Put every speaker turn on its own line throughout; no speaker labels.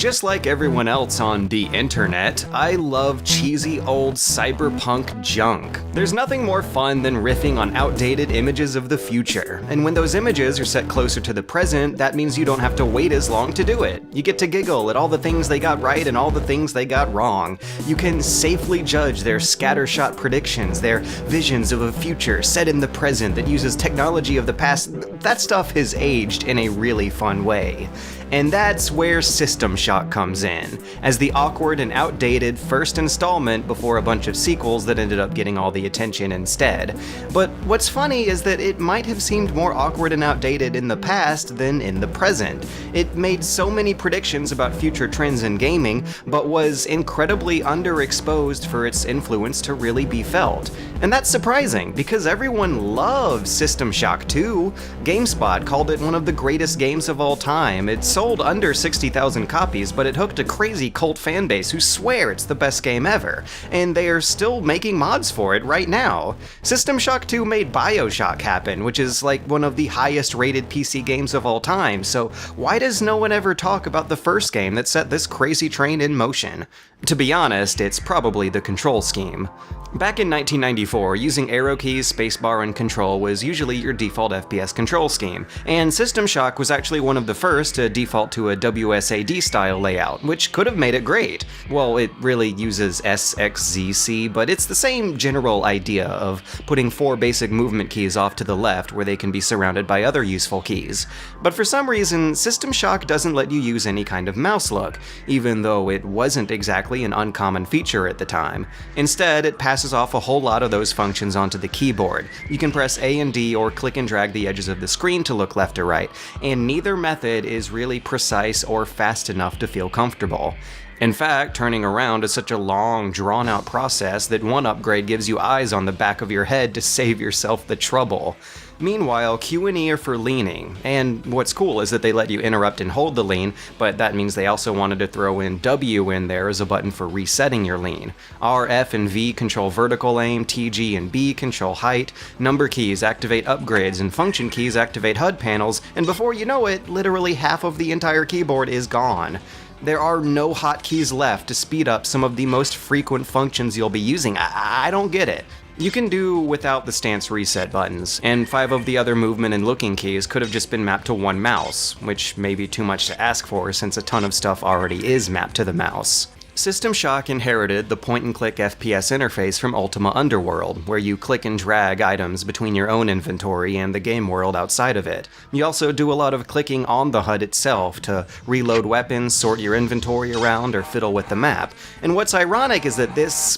Just like everyone else on the internet, I love cheesy old cyberpunk junk. There's nothing more fun than riffing on outdated images of the future, and when those images are set closer to the present, that means you don't have to wait as long to do it. You get to giggle at all the things they got right and all the things they got wrong. You can safely judge their scattershot predictions, their visions of a future set in the present that uses technology of the past. That stuff has aged in a really fun way. And that's where System Shock comes in, as the awkward and outdated first installment before a bunch of sequels that ended up getting all the attention instead. But what's funny is that it might have seemed more awkward and outdated in the past than in the present. It made so many predictions about future trends in gaming, but was incredibly underexposed for its influence to really be felt. And that's surprising, because everyone loves System Shock 2. GameSpot called it one of the greatest games of all time. It sold under 60,000 copies, but it hooked a crazy cult fanbase who swear it's the best game ever, and they are still making mods for it right now. System Shock 2 made BioShock happen, which is like one of the highest rated PC games of all time, so why does no one ever talk about the first game that set this crazy train in motion? To be honest, it's probably the control scheme. Back in 1994, using arrow keys, spacebar, and control was usually your default FPS control scheme, and System Shock was actually one of the first to default to a WSAD-style layout, which could have made it great. Well, it really uses SXZC, but it's the same general idea of putting 4 basic movement keys off to the left where they can be surrounded by other useful keys. But for some reason, System Shock doesn't let you use any kind of mouse look, even though it wasn't exactly an uncommon feature at the time. Instead, it passes off a whole lot of those functions onto the keyboard. You can press A and D or click and drag the edges of the screen to look left or right, and neither method is really precise or fast enough to feel comfortable. In fact, turning around is such a long, drawn-out process that one upgrade gives you eyes on the back of your head to save yourself the trouble. Meanwhile, Q and E are for leaning, and what's cool is that they let you interrupt and hold the lean, but that means they also wanted to throw in W in there as a button for resetting your lean. R, F, and V control vertical aim, T, G, and B control height, number keys activate upgrades, and function keys activate HUD panels, and before you know it, literally half of the entire keyboard is gone. There are no hotkeys left to speed up some of the most frequent functions you'll be using. I don't get it. You can do without the stance reset buttons, and 5 of the other movement and looking keys could have just been mapped to one mouse, which may be too much to ask for since a ton of stuff already is mapped to the mouse. System Shock inherited the point-and-click FPS interface from Ultima Underworld, where you click and drag items between your own inventory and the game world outside of it. You also do a lot of clicking on the HUD itself to reload weapons, sort your inventory around, or fiddle with the map. And what's ironic is that this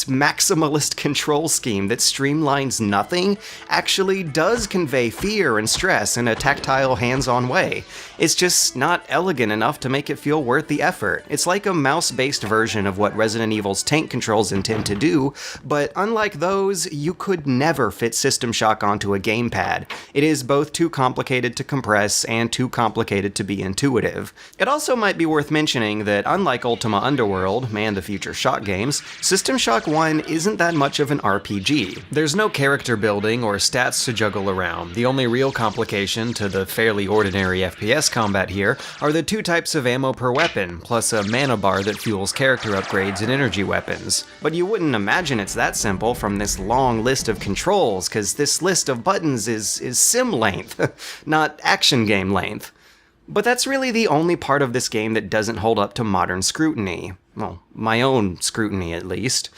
maximalist control scheme that streamlines nothing actually does convey fear and stress in a tactile, hands-on way. It's just not elegant enough to make it feel worth the effort. It's like a mouse-based version of what Resident Evil's tank controls intend to do, but unlike those, you could never fit System Shock onto a gamepad. It is both too complicated to compress and too complicated to be intuitive. It also might be worth mentioning that unlike Ultima Underworld and the future Shock games, System Shock 1 isn't that much of an RPG. There's no character building or stats to juggle around. The only real complication to the fairly ordinary FPS combat here are the 2 types of ammo per weapon, plus a mana bar that fuels character upgrades and energy weapons. But you wouldn't imagine it's that simple from this long list of controls, because this list of buttons is sim length, not action game length. But that's really the only part of this game that doesn't hold up to modern scrutiny. Well, my own scrutiny at least.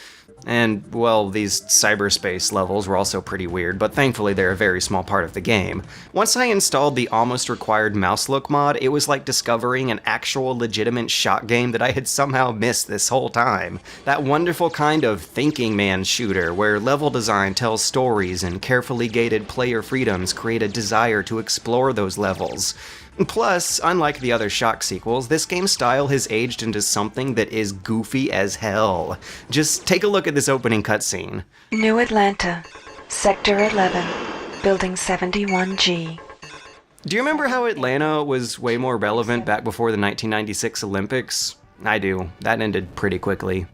And, well, these cyberspace levels were also pretty weird, but thankfully they're a very small part of the game. Once I installed the almost required mouse look mod, it was like discovering an actual legitimate Shock game that I had somehow missed this whole time. That wonderful kind of thinking man shooter where level design tells stories and carefully gated player freedoms create a desire to explore those levels. Plus, unlike the other Shock sequels, this game's style has aged into something that is goofy as hell. Just take a look at this opening cutscene.
New Atlanta, Sector 11, Building 71G.
Do you remember how Atlanta was way more relevant back before the 1996 Olympics? I do. That ended pretty quickly.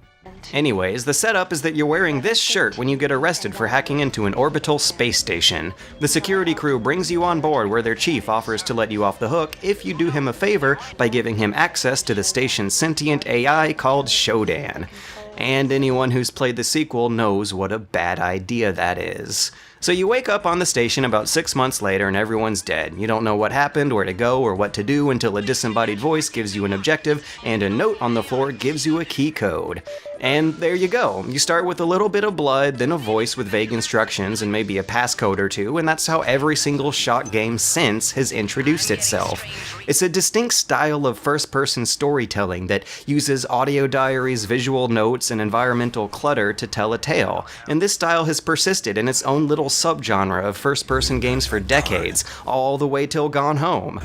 Anyways, the setup is that you're wearing this shirt when you get arrested for hacking into an orbital space station. The security crew brings you on board where their chief offers to let you off the hook if you do him a favor by giving him access to the station's sentient AI called Shodan. And anyone who's played the sequel knows what a bad idea that is. So you wake up on the station about 6 months later and everyone's dead. You don't know what happened, where to go, or what to do until a disembodied voice gives you an objective and a note on the floor gives you a key code. And there you go. You start with a little bit of blood, then a voice with vague instructions and maybe a passcode or two, and that's how every single Shock game since has introduced itself. It's a distinct style of first-person storytelling that uses audio diaries, visual notes, and environmental clutter to tell a tale, and this style has persisted in its own little subgenre of first-person games for decades, all the way till Gone Home.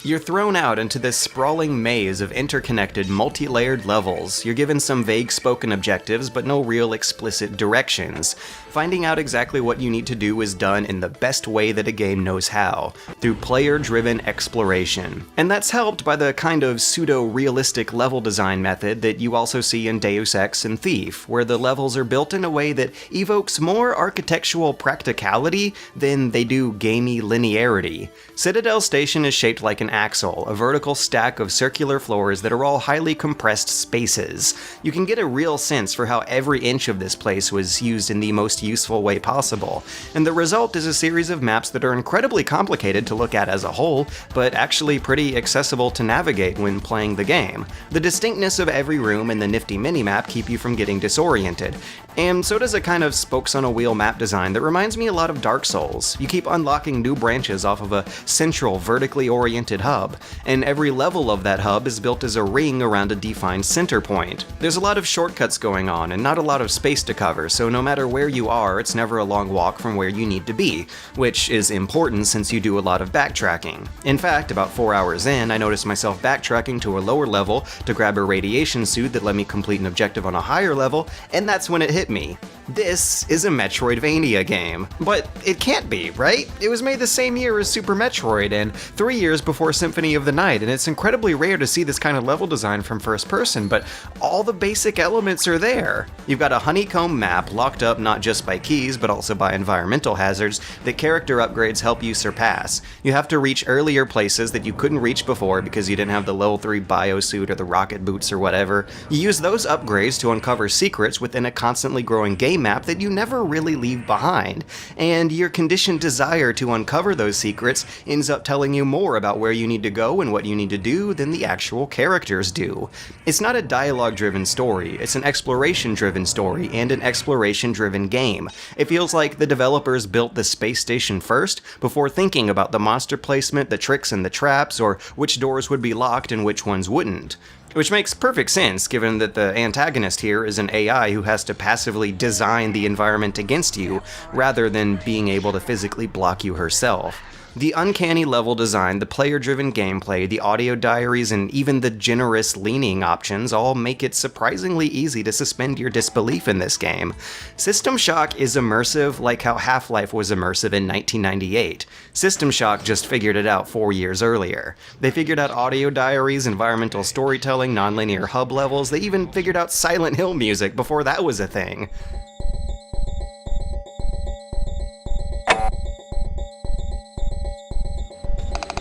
You're thrown out into this sprawling maze of interconnected, multi-layered levels. You're given some vague spoken objectives, but no real explicit directions. Finding out exactly what you need to do is done in the best way that a game knows how, through player-driven exploration. And that's helped by the kind of pseudo-realistic level design method that you also see in Deus Ex and Thief, where the levels are built in a way that evokes more architectural practicality than they do gamey linearity. Citadel Station is shaped like an axle, a vertical stack of circular floors that are all highly compressed spaces. You can get a real sense for how every inch of this place was used in the most useful way possible, and the result is a series of maps that are incredibly complicated to look at as a whole, but actually pretty accessible to navigate when playing the game. The distinctness of every room and the nifty minimap keep you from getting disoriented, and so does a kind of spokes-on-a-wheel map design that reminds me a lot of Dark Souls. You keep unlocking new branches off of a central, vertically oriented hub, and every level of that hub is built as a ring around a defined center point. There's a lot of shortcuts going on, and not a lot of space to cover, so no matter where you are, it's never a long walk from where you need to be, which is important since you do a lot of backtracking. In fact, about 4 hours in, I noticed myself backtracking to a lower level to grab a radiation suit that let me complete an objective on a higher level, and that's when it hit me. This is a Metroidvania game. But it can't be, right? It was made the same year as Super Metroid and 3 years before Symphony of the Night, and it's incredibly rare to see this kind of level design from first person, but all the basic elements are there. You've got a honeycomb map locked up not just by keys, but also by environmental hazards that character upgrades help you surpass. You have to reach earlier places that you couldn't reach before because you didn't have the level 3 biosuit or the rocket boots or whatever. You use those upgrades to uncover secrets within a constantly growing game map that you never really leave behind, and your conditioned desire to uncover those secrets ends up telling you more about where you need to go and what you need to do than the actual characters do. It's not a dialogue-driven story, it's an exploration-driven story and an exploration-driven game. It feels like the developers built the space station first before thinking about the monster placement, the tricks and the traps, or which doors would be locked and which ones wouldn't. Which makes perfect sense, given that the antagonist here is an AI who has to passively design the environment against you, rather than being able to physically block you herself. The uncanny level design, the player-driven gameplay, the audio diaries, and even the generous leaning options all make it surprisingly easy to suspend your disbelief in this game. System Shock is immersive like how Half-Life was immersive in 1998. System Shock just figured it out 4 years earlier. They figured out audio diaries, environmental storytelling, nonlinear hub levels, they even figured out Silent Hill music before that was a thing.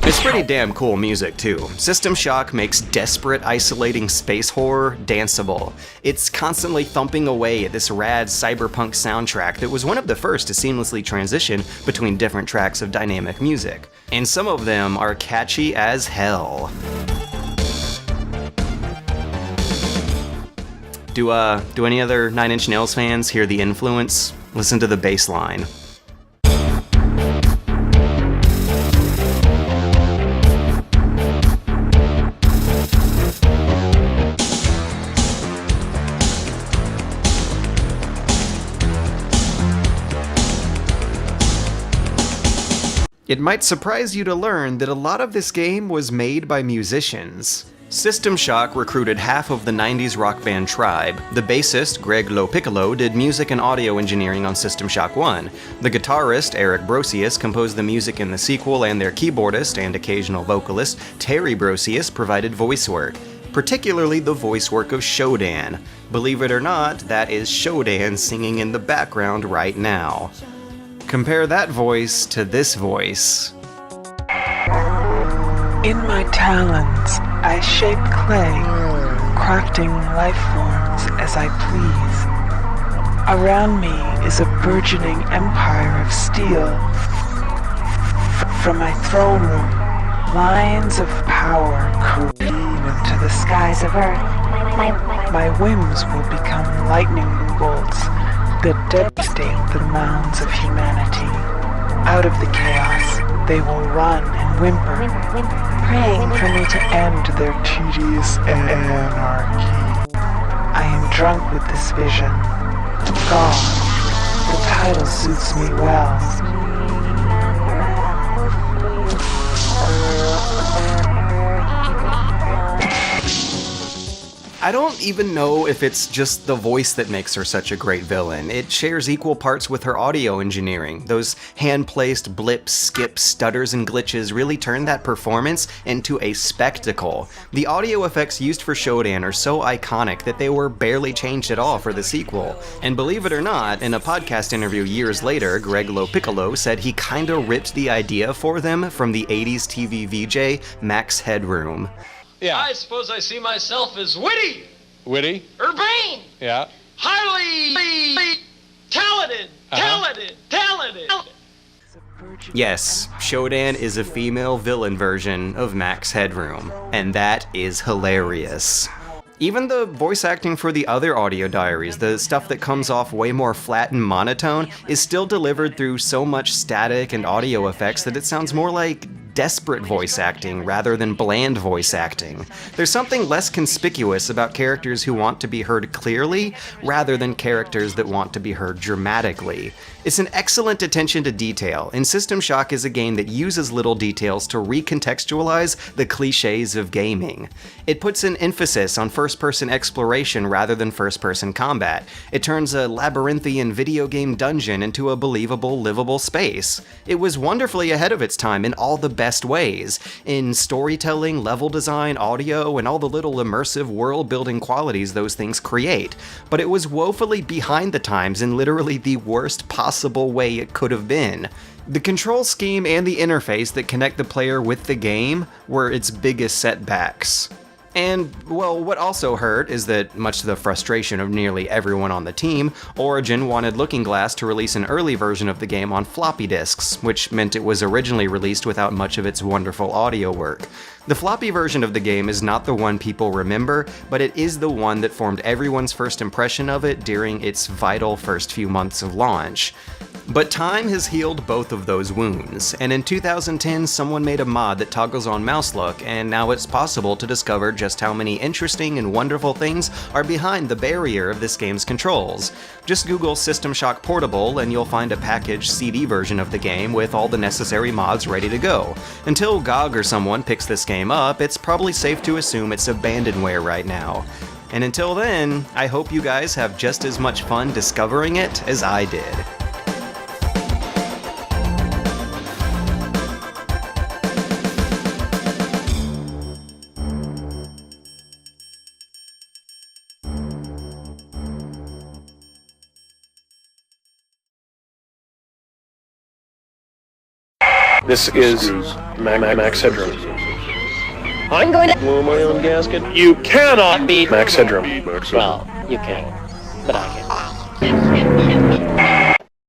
It's pretty damn cool music too. System Shock makes desperate, isolating space horror danceable. It's constantly thumping away at this rad cyberpunk soundtrack that was one of the first to seamlessly transition between different tracks of dynamic music. And some of them are catchy as hell. Do any other Nine Inch Nails fans hear the influence? Listen to the bass line. It might surprise you to learn that a lot of this game was made by musicians. System Shock recruited half of the 90s rock band Tribe. The bassist, Greg Lopiccolo, did music and audio engineering on System Shock 1. The guitarist, Eric Brosius, composed the music in the sequel, and their keyboardist and occasional vocalist, Terry Brosius, provided voice work. particularly the voice work of Shodan. Believe it or not, that is Shodan singing in the background right now. Compare that voice to this voice.
In my talons, I shape clay, crafting life forms as I please. Around me is a burgeoning empire of steel. From my throne room, lines of power careen into the skies of Earth. My whims will become lightning bolts that devastate the mounds of humanity. Out of the chaos, they will run and whimper, praying for me to end their tedious anarchy. I am drunk with this vision. God, the title suits me well.
I don't even know if it's just the voice that makes her such a great villain. It shares equal parts with her audio engineering. Those hand-placed blips, skips, stutters, and glitches really turn that performance into a spectacle. The audio effects used for Shodan are so iconic that they were barely changed at all for the sequel. And believe it or not, in a podcast interview years later, Greg Lopiccolo said he kinda ripped the idea for them from the 80s TV VJ Max Headroom.
Yeah.
I suppose I see myself as witty,
Witty?
urbane,
Yeah.
highly talented.
Yes, Shodan is a female villain version of Max Headroom, and that is hilarious. Even the voice acting for the other audio diaries, the stuff that comes off way more flat and monotone, is still delivered through so much static and audio effects that it sounds more like desperate voice acting rather than bland voice acting. There's something less conspicuous about characters who want to be heard clearly rather than characters that want to be heard dramatically. It's an excellent attention to detail, and System Shock is a game that uses little details to recontextualize the cliches of gaming. It puts an emphasis on first-person exploration rather than first-person combat. It turns a labyrinthian video game dungeon into a believable, livable space. It was wonderfully ahead of its time in all the best ways, in storytelling, level design, audio, and all the little immersive world-building qualities those things create. But it was woefully behind the times in literally the worst possible way it could have been. The control scheme and the interface that connect the player with the game were its biggest setbacks. And, well, what also hurt is that, much to the frustration of nearly everyone on the team, Origin wanted Looking Glass to release an early version of the game on floppy disks, which meant it was originally released without much of its wonderful audio work. The floppy version of the game is not the one people remember, but it is the one that formed everyone's first impression of it during its vital first few months of launch. But time has healed both of those wounds, and in 2010 someone made a mod that toggles on mouse look, and now it's possible to discover just how many interesting and wonderful things are behind the barrier of this game's controls. Just Google System Shock Portable and you'll find a packaged CD version of the game with all the necessary mods ready to go. Until GOG or someone picks this game up, it's probably safe to assume it's abandonware right now. And until then, I hope you guys have just as much fun discovering it as I did.
This is Max Headroom.
I'm going to
Blow my own gasket. You cannot beat Max Headroom.
Well, you can, but I can.